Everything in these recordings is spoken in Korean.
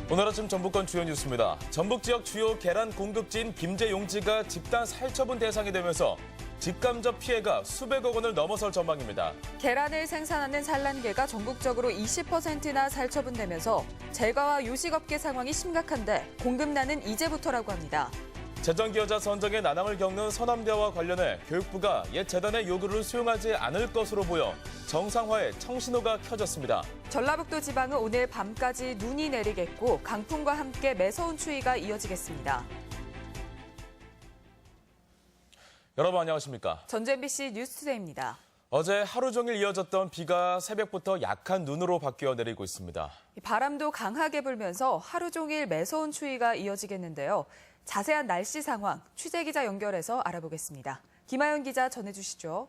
오늘 아침 전북권 주요 뉴스입니다. 전북 지역 주요 계란 공급지인 김제용지가 집단 살처분 대상이 되면서 직간접 피해가 수백억 원을 넘어설 전망입니다. 계란을 생산하는 산란계가 전국적으로 20%나 살처분되면서 제과와 요식업계 상황이 심각한데 공급난은 이제부터라고 합니다. 재정기여자 선정에 난항을 겪는 서남대와 관련해 교육부가 옛 재단의 요구를 수용하지 않을 것으로 보여 정상화에 청신호가 켜졌습니다. 전라북도 지방은 오늘 밤까지 눈이 내리겠고 강풍과 함께 매서운 추위가 이어지겠습니다. 여러분 안녕하십니까? 전주 MBC 뉴스투데이입니다. 어제 하루 종일 이어졌던 비가 새벽부터 약한 눈으로 바뀌어 내리고 있습니다. 바람도 강하게 불면서 하루 종일 매서운 추위가 이어지겠는데요. 자세한 날씨 상황 취재기자 연결해서 알아보겠습니다. 김하연 기자 전해주시죠.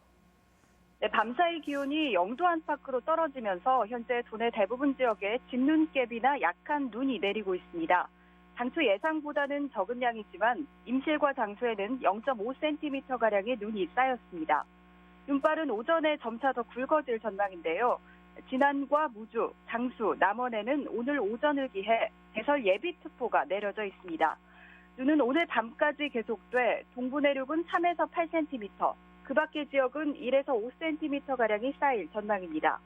네, 밤사이 기온이 0도 안팎으로 떨어지면서 현재 도내 대부분 지역에 진눈깨비나 약한 눈이 내리고 있습니다. 당초 예상보다는 적은 양이지만 임실과 장소에는 0.5cm가량의 눈이 쌓였습니다. 눈발은 오전에 점차 더 굵어질 전망인데요. 진안과 무주, 장수, 남원에는 오늘 오전을 기해 대설 예비특보가 내려져 있습니다. 눈은 오늘 밤까지 계속돼 동부 내륙은 3에서 8cm, 그 밖의 지역은 1에서 5cm가량이 쌓일 전망입니다.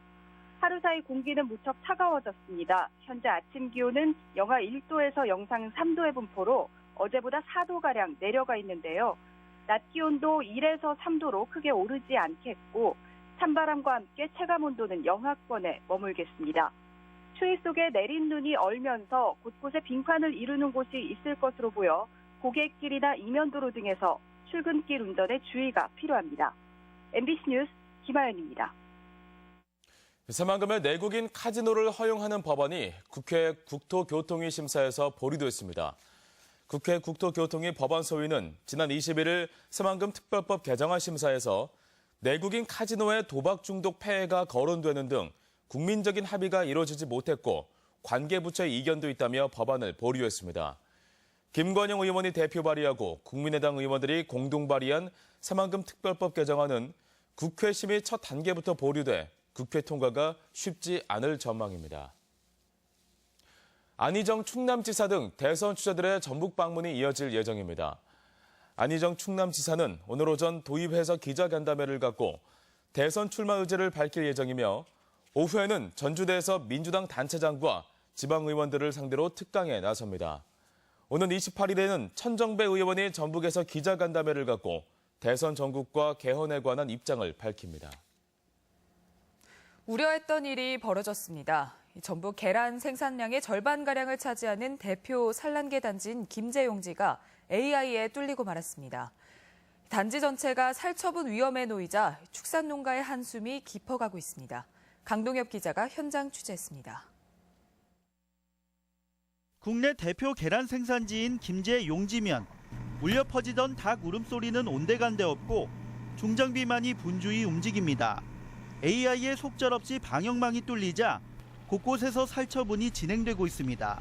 하루 사이 공기는 무척 차가워졌습니다. 현재 아침 기온은 영하 1도에서 영상 3도의 분포로 어제보다 4도가량 내려가 있는데요. 낮 기온도 1에서 3도로 크게 오르지 않겠고 찬바람과 함께 체감온도는 영하권에 머물겠습니다. 추위 속에 내린 눈이 얼면서 곳곳에 빙판을 이루는 곳이 있을 것으로 보여 고갯길이나 이면도로 등에서 출근길 운전에 주의가 필요합니다. MBC 뉴스 김하연입니다. 새만금의 내국인 카지노를 허용하는 법안이 국회 국토교통위 심사에서 보류됐습니다. 국회 국토교통위 법안 소위는 지난 21일 새만금 특별법 개정안 심사에서 내국인 카지노의 도박 중독 폐해가 거론되는 등 국민적인 합의가 이루어지지 못했고 관계부처의 이견도 있다며 법안을 보류했습니다. 김관영 의원이 대표 발의하고 국민의당 의원들이 공동 발의한 새만금 특별법 개정안은 국회 심의 첫 단계부터 보류돼 국회 통과가 쉽지 않을 전망입니다. 안희정 충남지사 등 대선 주자들의 전북 방문이 이어질 예정입니다. 안희정 충남지사는 오늘 오전 도입해서 기자간담회를 갖고 대선 출마 의지를 밝힐 예정이며 오후에는 전주대에서 민주당 단체장과 지방의원들을 상대로 특강에 나섭니다. 오는 28일에는 천정배 의원이 전북에서 기자간담회를 갖고 대선 전국과 개헌에 관한 입장을 밝힙니다. 우려했던 일이 벌어졌습니다. 전북 계란 생산량의 절반가량을 차지하는 대표 산란계 단지인 김제용지가 AI에 뚫리고 말았습니다. 단지 전체가 살처분 위험에 놓이자 축산농가의 한숨이 깊어가고 있습니다. 강동엽 기자가 현장 취재했습니다. 국내 대표 계란 생산지인 김제용지면 울려 퍼지던 닭 울음소리는 온데간데 없고 중장비만이 분주히 움직입니다. AI에 속절없이 방역망이 뚫리자 곳곳에서 살처분이 진행되고 있습니다.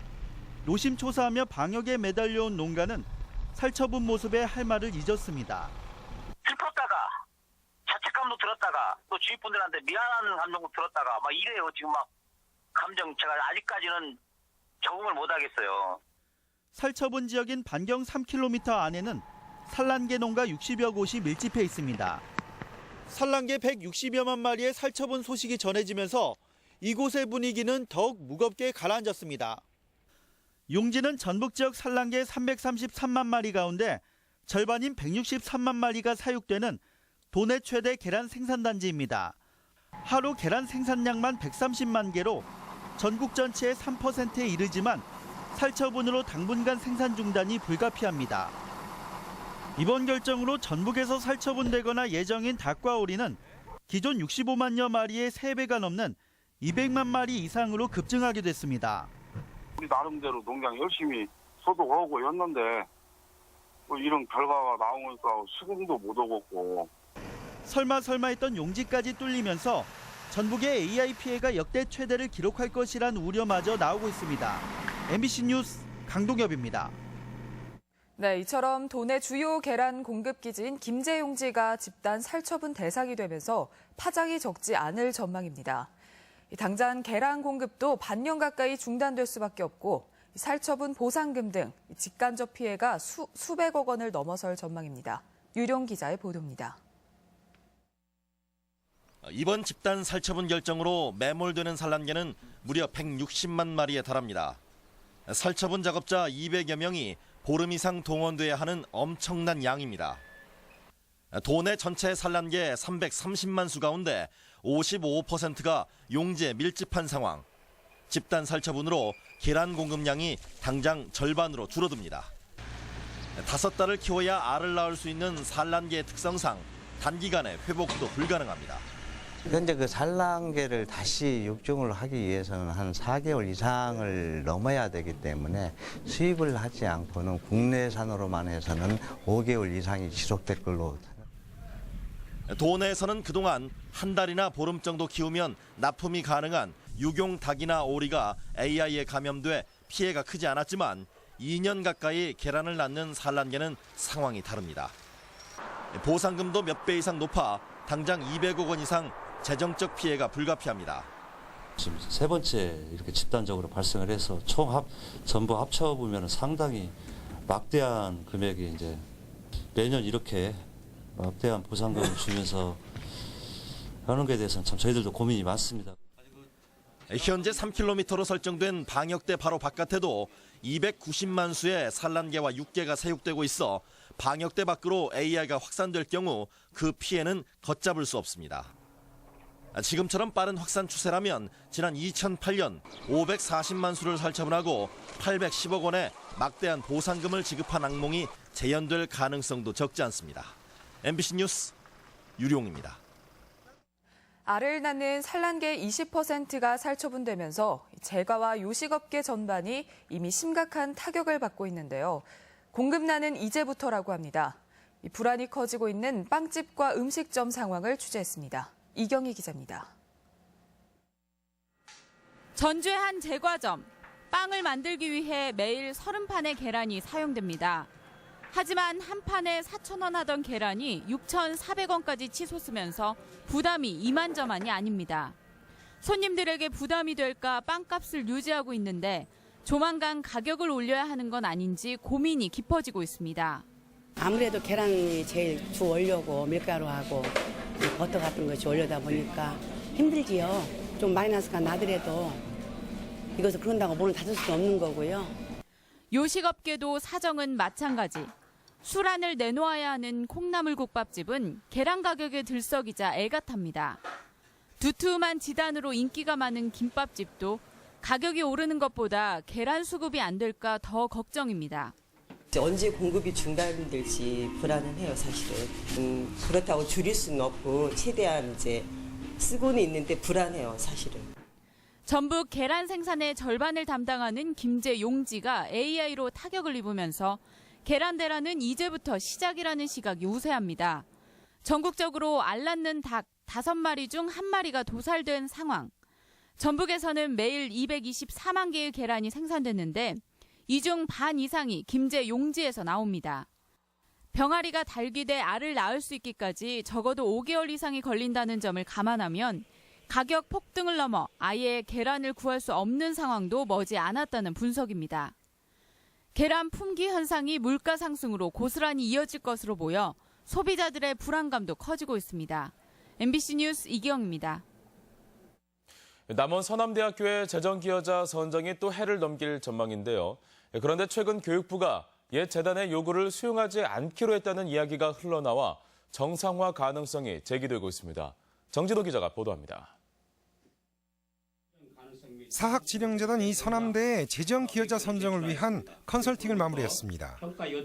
노심초사하며 방역에 매달려온 농가는 살처분 모습에 할 말을 잊었습니다. 슬펐다가 자책감도 들었다가 또 주위분들한테 미안한 감정도 들었다가 막 이래요. 지금 막 감정 제가 아직까지는 적응을 못 하겠어요. 살처분 지역인 반경 3km 안에는 산란계 농가 60여 곳이 밀집해 있습니다. 산란계 160여만 마리의 살처분 소식이 전해지면서 이곳의 분위기는 더욱 무겁게 가라앉았습니다. 용지는 전북 지역 산란계 333만 마리 가운데 절반인 163만 마리가 사육되는 도내 최대 계란 생산단지입니다. 하루 계란 생산량만 130만 개로 전국 전체의 3%에 이르지만 살처분으로 당분간 생산 중단이 불가피합니다. 이번 결정으로 전북에서 살처분되거나 예정인 닭과 오리는 기존 65만여 마리의 3배가 넘는 200만 마리 이상으로 급증하게 됐습니다. 우리 나름대로 농장 열심히 소득하고 했는데 이런 결과가 나오니까 수긍도 못 하겠고. 설마 했던 용지까지 뚫리면서 전북의 AI 피해가 역대 최대를 기록할 것이란 우려마저 나오고 있습니다. MBC 뉴스 강동엽입니다. 네, 이처럼 도내 주요 계란 공급기지인 김제용지가 집단 살처분 대상이 되면서 파장이 적지 않을 전망입니다. 당장 계란 공급도 반년 가까이 중단될 수밖에 없고 살처분 보상금 등 직간접 피해가 수백억 원을 넘어설 전망입니다. 유룡 기자의 보도입니다. 이번 집단 살처분 결정으로 매몰되는 산란개는 무려 160만 마리에 달합니다. 살처분 작업자 200여 명이 보름 이상 동원돼야 하는 엄청난 양입니다. 도내 전체 산란개 330만 수 가운데 55%가 용지에 밀집한 상황. 집단 살처분으로 계란 공급량이 당장 절반으로 줄어듭니다. 5달을 키워야 알을 낳을 수 있는 산란개의 특성상 단기간에 회복도 불가능합니다. 현재 그 산란개를 다시 육종을 하기 위해서는 한 4개월 이상을 넘어야 되기 때문에 수입을 하지 않고는 국내산으로만 해서는 5개월 이상이 지속될 걸로. 도내에서는 그동안 한 달이나 보름 정도 키우면 납품이 가능한 유용 닭이나 오리가 AI에 감염돼 피해가 크지 않았지만 2년 가까이 계란을 낳는 산란개는 상황이 다릅니다. 보상금도 몇 배 이상 높아 당장 200억 원 이상 재정적 피해가 불가피합니다. 지금 세 번째 이렇게 집단적으로 발생을 해서 전부 합쳐보면 상당히 막대한 금액이 이제 매년 이렇게 막대한 보상금을 주면서 하는 것에 대해서는 참 저희들도 고민이 많습니다. 현재 3km로 설정된 방역대 바로 바깥에도 290만 수의 산란개와 육개가 사육되고 있어 방역대 밖으로 AI가 확산될 경우 그 피해는 걷잡을 수 없습니다. 지금처럼 빠른 확산 추세라면 지난 2008년 540만 수를 살처분하고 810억 원의 막대한 보상금을 지급한 악몽이 재현될 가능성도 적지 않습니다. MBC 뉴스 유룡입니다. 알을 낳는 산란개 20%가 살처분되면서 제과와 요식업계 전반이 이미 심각한 타격을 받고 있는데요. 공급난은 이제부터라고 합니다. 불안이 커지고 있는 빵집과 음식점 상황을 취재했습니다. 이경희 기자입니다. 전주의 한 제과점. 빵을 만들기 위해 매일 30판의 계란이 사용됩니다. 하지만 한 판에 4,000원 하던 계란이 6,400원까지 치솟으면서 부담이 이만저만이 아닙니다. 손님들에게 부담이 될까 빵값을 유지하고 있는데 조만간 가격을 올려야 하는 건 아닌지 고민이 깊어지고 있습니다. 아무래도 계란이 제일 주 원료고 밀가루하고 버터 같은 것이 원료다 보니까 힘들지요. 좀 마이너스가 나더라도 이것을 그런다고 문을 닫을 수도 없는 거고요. 요식업계도 사정은 마찬가지. 술안을 내놓아야 하는 콩나물국밥집은 계란 가격에 들썩이자 애가 탑니다. 두툼한 지단으로 인기가 많은 김밥집도 가격이 오르는 것보다 계란 수급이 안 될까 더 걱정입니다. 언제 공급이 중단될지 불안은 해요, 사실은. 그렇다고 줄일 수는 없고 최대한 이제 쓰고는 있는데 불안해요, 사실은. 전북 계란 생산의 절반을 담당하는 김제 용지가 AI로 타격을 입으면서 계란 대란은 이제부터 시작이라는 시각이 우세합니다. 전국적으로 알 낳는 닭 5마리 중 1마리가 도살된 상황. 전북에서는 매일 224만 개의 계란이 생산됐는데 이 중 반 이상이 김제 용지에서 나옵니다. 병아리가 달기돼 알을 낳을 수 있기까지 적어도 5개월 이상이 걸린다는 점을 감안하면 가격 폭등을 넘어 아예 계란을 구할 수 없는 상황도 머지 않았다는 분석입니다. 계란 품귀 현상이 물가 상승으로 고스란히 이어질 것으로 보여 소비자들의 불안감도 커지고 있습니다. MBC 뉴스 이기영입니다. 남원 서남대학교의 재정기여자 선정이 또 해를 넘길 전망인데요. 그런데 최근 교육부가 옛 재단의 요구를 수용하지 않기로 했다는 이야기가 흘러나와 정상화 가능성이 제기되고 있습니다. 정진호 기자가 보도합니다. 사학지령재단 이 서남대의 재정기여자 선정을 위한 컨설팅을 마무리했습니다.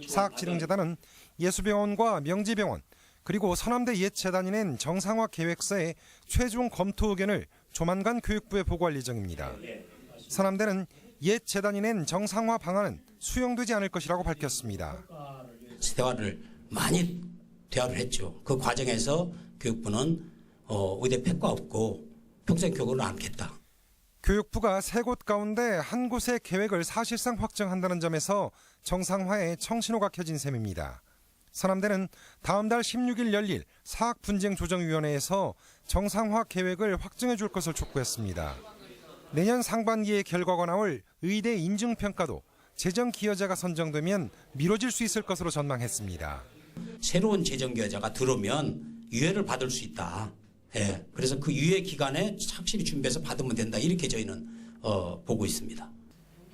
사학지령재단은 예수병원과 명지병원 그리고 서남대 옛 재단이 정상화 계획서의 최종 검토 의견을 조만간 교육부에 보고할 예정입니다. 서남대는 옛 재단이 낸 정상화 방안은 수용되지 않을 것이라고 밝혔습니다. 많이 대화를 했죠. 그 과정에서 교육부는 의대 폐과 없고 평생 교육을 않겠다. 교육부가 3곳 가운데 한 곳의 계획을 사실상 확정한다는 점에서 정상화에 청신호가 켜진 셈입니다. 서남대는 다음 달 16일 열릴 사학분쟁조정위원회에서 정상화 계획을 확정해 줄 것을 촉구했습니다. 내년 상반기에 결과가 나올 의대 인증평가도 재정 기여자가 선정되면 미뤄질 수 있을 것으로 전망했습니다. 새로운 재정 기여자가 들어오면 유예를 받을 수 있다. 예, 그래서 그 유예 기간에 확실히 준비해서 받으면 된다. 이렇게 저희는 보고 있습니다.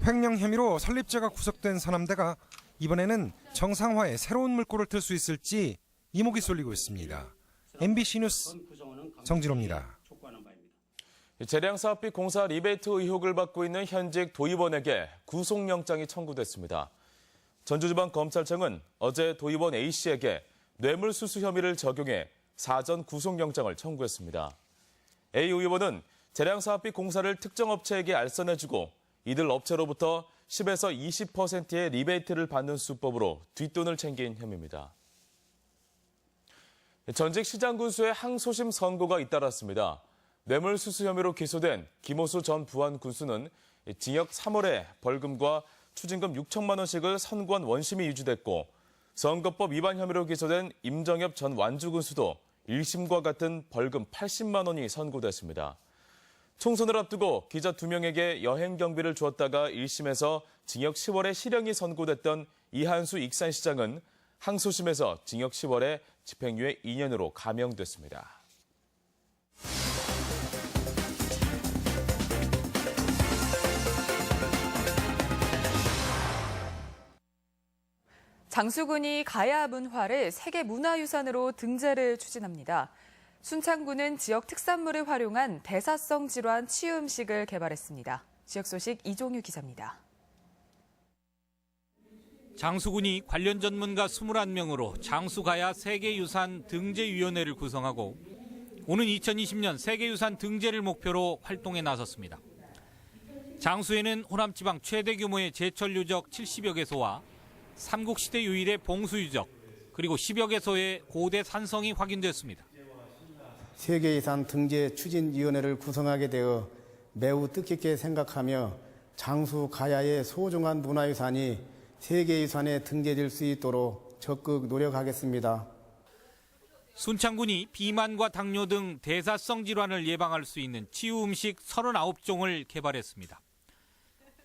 횡령 혐의로 설립자가 구속된 서남대가 이번에는 정상화에 새로운 물꼬를 틀 수 있을지 이목이 쏠리고 있습니다. MBC 뉴스 정진호입니다. 재량사업비 공사 리베이트 의혹을 받고 있는 현직 도의원에게 구속영장이 청구됐습니다. 전주지방검찰청은 어제 도의원 A씨에게 뇌물수수 혐의를 적용해 사전 구속영장을 청구했습니다. A 의원은 재량사업비 공사를 특정 업체에게 알선해주고 이들 업체로부터 10에서 20%의 리베이트를 받는 수법으로 뒷돈을 챙긴 혐의입니다. 전직 시장군수의 항소심 선고가 잇따랐습니다. 뇌물수수 혐의로 기소된 김호수 전 부안군수는 징역 3월에 벌금과 추징금 6천만 원씩을 선고한 원심이 유지됐고 선거법 위반 혐의로 기소된 임정엽 전 완주군수도 1심과 같은 벌금 80만 원이 선고됐습니다. 총선을 앞두고 기자 2명에게 여행 경비를 주었다가 1심에서 징역 10월에 실형이 선고됐던 이한수 익산시장은 항소심에서 징역 10월에 집행유예 2년으로 감형됐습니다. 장수군이 가야 문화를 세계문화유산으로 등재를 추진합니다. 순창군은 지역 특산물을 활용한 대사성 질환 치유 음식을 개발했습니다. 지역 소식 이종유 기자입니다. 장수군이 관련 전문가 21명으로 장수가야 세계유산 등재위원회를 구성하고 오는 2020년 세계유산 등재를 목표로 활동에 나섰습니다. 장수에는 호남지방 최대 규모의 제철 유적 70여 개소와 삼국시대 유일의 봉수 유적, 그리고 10여 개소의 고대 산성이 확인됐습니다. 세계유산 등재 추진위원회를 구성하게 되어 매우 뜻깊게 생각하며 장수 가야의 소중한 문화유산이 세계유산에 등재될 수 있도록 적극 노력하겠습니다. 순창군이 비만과 당뇨 등 대사성 질환을 예방할 수 있는 치유 음식 39종을 개발했습니다.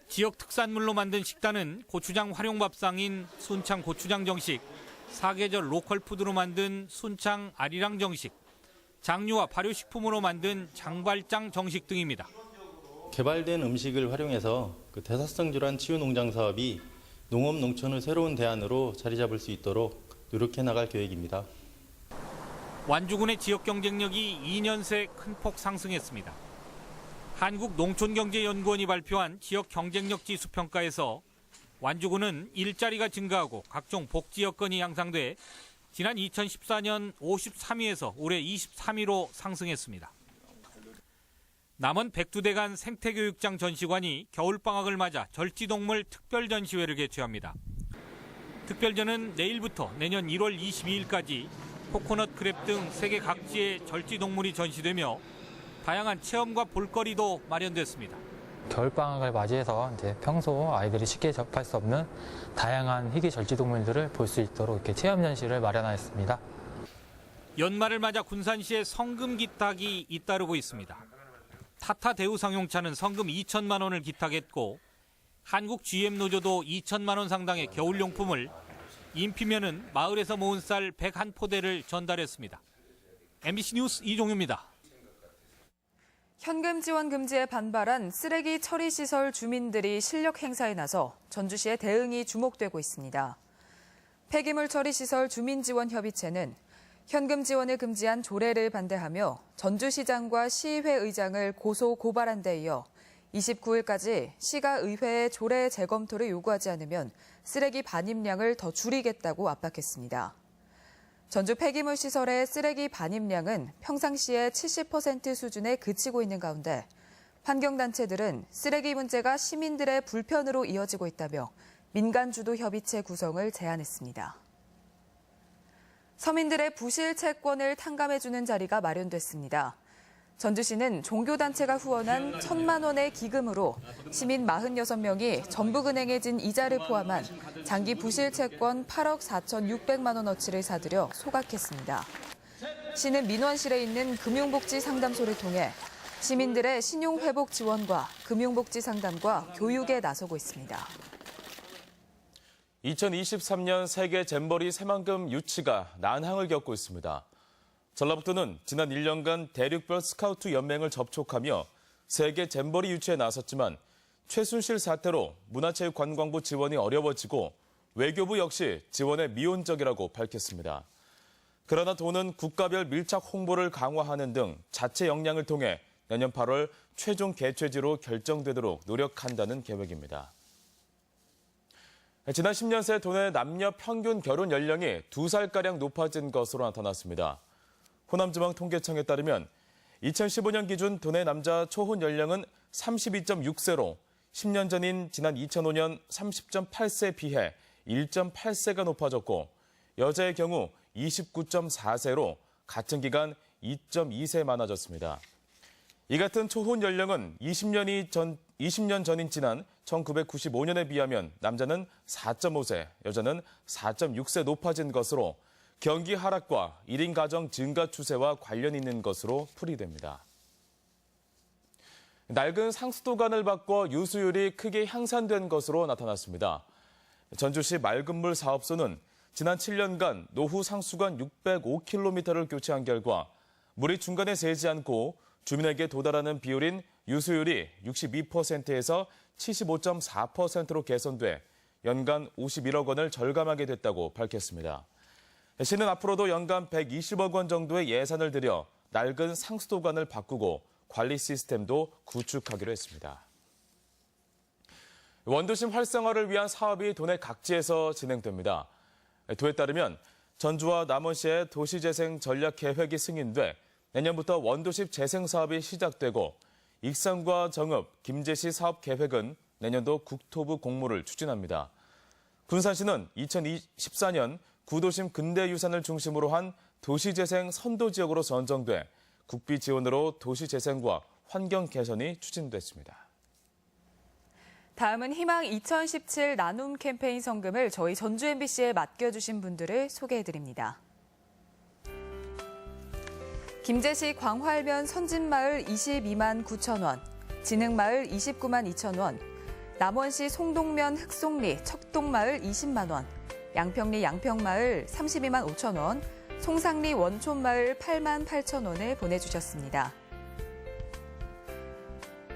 지역 특산물로 만든 식단은 고추장 활용밥상인 순창 고추장 정식, 사계절 로컬 푸드로 만든 순창 아리랑 정식, 장류와 발효식품으로 만든 장발장 정식 등입니다. 개발된 음식을 활용해서 대사성 질환 치유 농장 사업이 농업 농촌의 새로운 대안으로 자리 잡을 수 있도록 노력해 나갈 계획입니다. 완주군의 지역 경쟁력이 2년 새 큰 폭 상승했습니다. 한국농촌경제연구원이 발표한 지역 경쟁력 지수 평가에서 완주군은 일자리가 증가하고 각종 복지 여건이 향상돼 지난 2014년 53위에서 올해 23위로 상승했습니다. 남원 백두대간 생태교육장 전시관이 겨울방학을 맞아 절지동물 특별전시회를 개최합니다. 특별전은 내일부터 내년 1월 22일까지 코코넛 크랩 등 세계 각지의 절지동물이 전시되며 다양한 체험과 볼거리도 마련됐습니다. 겨울방학을 맞이해서 이제 평소 아이들이 쉽게 접할 수 없는 다양한 희귀 절지동물들을 볼 수 있도록 이렇게 체험 전시를 마련하였습니다. 연말을 맞아 군산시의 성금 기탁이 잇따르고 있습니다. 타타 대우상용차는 성금 2천만 원을 기탁했고 한국 GM노조도 2천만 원 상당의 겨울용품을, 인피면은 마을에서 모은 쌀 101포대를 전달했습니다. MBC 뉴스 이종유입니다. 현금 지원 금지에 반발한 쓰레기 처리 시설 주민들이 실력 행사에 나서 전주시의 대응이 주목되고 있습니다. 폐기물 처리 시설 주민지원협의체는 현금 지원을 금지한 조례를 반대하며 전주시장과 시의회 의장을 고소 고발한 데 이어 29일까지 시가 의회에 조례 재검토를 요구하지 않으면 쓰레기 반입량을 더 줄이겠다고 압박했습니다. 전주 폐기물 시설의 쓰레기 반입량은 평상시의 70% 수준에 그치고 있는 가운데 환경단체들은 쓰레기 문제가 시민들의 불편으로 이어지고 있다며 민간주도 협의체 구성을 제안했습니다. 서민들의 부실 채권을 탕감해주는 자리가 마련됐습니다. 전주시는 종교단체가 후원한 1,000만 원의 기금으로 시민 46명이 전북은행에 진 이자를 포함한 장기 부실 채권 8억 4,600만 원어치를 사들여 소각했습니다. 시는 민원실에 있는 금융복지 상담소를 통해 시민들의 신용회복 지원과 금융복지 상담과 교육에 나서고 있습니다. 2023년 세계 잼버리 새만금 유치가 난항을 겪고 있습니다. 전라북도는 지난 1년간 대륙별 스카우트 연맹을 접촉하며 세계 잼버리 유치에 나섰지만 최순실 사태로 문화체육관광부 지원이 어려워지고 외교부 역시 지원에 미온적이라고 밝혔습니다. 그러나 도는 국가별 밀착 홍보를 강화하는 등 자체 역량을 통해 내년 8월 최종 개최지로 결정되도록 노력한다는 계획입니다. 지난 10년 새 도내 남녀 평균 결혼 연령이 2살가량 높아진 것으로 나타났습니다. 호남지방통계청에 따르면 2015년 기준 도내 남자 초혼 연령은 32.6세로 10년 전인 지난 2005년 30.8세에 비해 1.8세가 높아졌고 여자의 경우 29.4세로 같은 기간 2.2세 많아졌습니다. 이 같은 초혼 연령은 20년 전인 지난 1995년에 비하면 남자는 4.5세, 여자는 4.6세 높아진 것으로 경기 하락과 1인 가정 증가 추세와 관련이 있는 것으로 풀이됩니다. 낡은 상수도관을 바꿔 유수율이 크게 향상된 것으로 나타났습니다. 전주시 맑은물 사업소는 지난 7년간 노후 상수관 605km를 교체한 결과 물이 중간에 새지 않고 주민에게 도달하는 비율인 유수율이 62%에서 75.4%로 개선돼 연간 51억 원을 절감하게 됐다고 밝혔습니다. 시는 앞으로도 연간 120억 원 정도의 예산을 들여 낡은 상수도관을 바꾸고 관리 시스템도 구축하기로 했습니다. 원도심 활성화를 위한 사업이 도내 각지에서 진행됩니다. 도에 따르면 전주와 남원시의 도시재생 전략계획이 승인돼 내년부터 원도심 재생 사업이 시작되고 익산과 정읍, 김제시 사업 계획은 내년도 국토부 공모를 추진합니다. 군산시는 2014년 구도심 근대유산을 중심으로 한 도시재생 선도지역으로 선정돼 국비 지원으로 도시재생과 환경 개선이 추진됐습니다. 다음은 희망 2017 나눔 캠페인 성금을 저희 전주 MBC에 맡겨주신 분들을 소개해드립니다. 김제시 광활면 선진마을 22만 9천 원, 진흥마을 29만 2천 원, 남원시 송동면 흑송리 척동마을 20만 원, 양평리 양평마을 32만 5천 원, 송상리 원촌마을 8만 8천 원을 보내주셨습니다.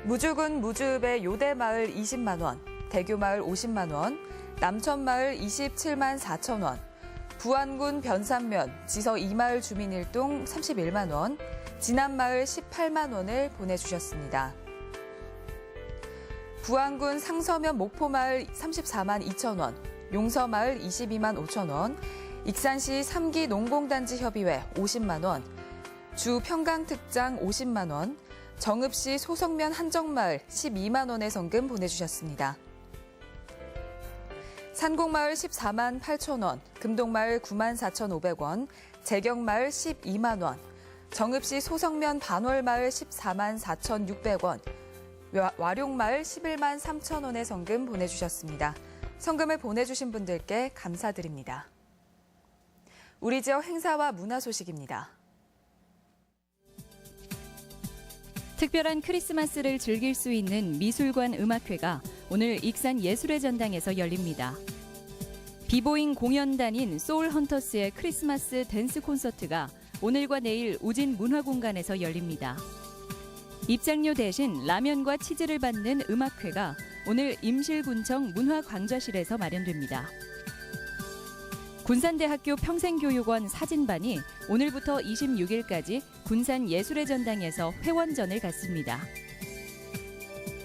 무주군 무주읍의 요대마을 20만 원, 대교마을 50만 원, 남천마을 27만 4천 원, 부안군 변산면 지서 2마을 주민일동 31만 원, 진안마을 18만 원을 보내주셨습니다. 부안군 상서면 목포마을 34만 2천 원, 용서마을 22만 5천 원, 익산시 3기 농공단지 협의회 50만 원, 주 평강특장 50만 원, 정읍시 소성면 한정마을 12만 원의 성금 보내주셨습니다. 산곡마을 14만 8천 원, 금동마을 9만 4,500원, 재경마을 12만 원, 정읍시 소성면 반월마을 14만 4,600원, 와룡마을 11만 3천 원의 성금 보내주셨습니다. 성금을 보내주신 분들께 감사드립니다. 우리 지역 행사와 문화 소식입니다. 특별한 크리스마스를 즐길 수 있는 미술관 음악회가 오늘 익산 예술의 전당에서 열립니다. 비보잉 공연단인 소울헌터스의 크리스마스 댄스 콘서트가 오늘과 내일 우진 문화공간에서 열립니다. 입장료 대신 라면과 치즈를 받는 음악회가 오늘 임실군청 문화광좌실에서 마련됩니다. 군산대학교 평생교육원 사진반이 오늘부터 26일까지 군산 예술의 전당에서 회원전을 갖습니다.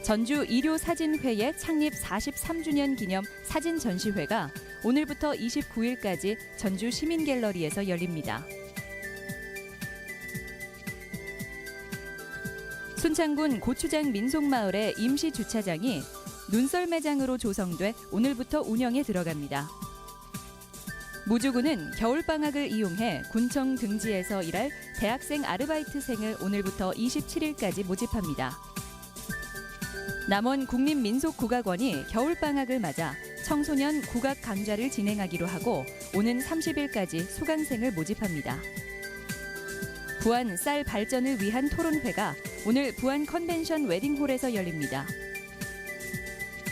전주 일요사진회의 창립 43주년 기념 사진 전시회가 오늘부터 29일까지 전주 시민갤러리에서 열립니다. 순창군 고추장 민속마을의 임시 주차장이 눈썰 매장으로 조성돼 오늘부터 운영에 들어갑니다. 무주군은 겨울방학을 이용해 군청 등지에서 일할 대학생 아르바이트생을 오늘부터 27일까지 모집합니다. 남원 국립민속국악원이 겨울방학을 맞아 청소년 국악 강좌를 진행하기로 하고 오는 30일까지 수강생을 모집합니다. 부안 쌀 발전을 위한 토론회가 오늘 부안 컨벤션 웨딩홀에서 열립니다.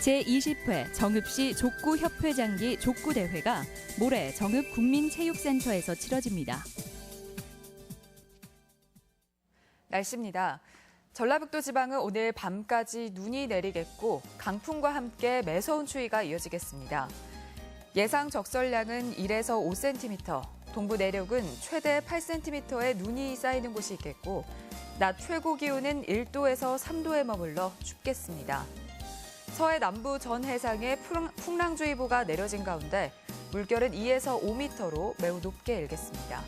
제20회 정읍시 족구협회 장기 족구대회가 모레 정읍국민체육센터에서 치러집니다. 날씨입니다. 전라북도 지방은 오늘 밤까지 눈이 내리겠고 강풍과 함께 매서운 추위가 이어지겠습니다. 예상 적설량은 1에서 5cm, 동부 내륙은 최대 8cm의 눈이 쌓이는 곳이 있겠고 낮 최고 기온은 1도에서 3도에 머물러 춥겠습니다. 서해 남부 전 해상에 풍랑주의보가 내려진 가운데 물결은 2에서 5m로 매우 높게 일겠습니다.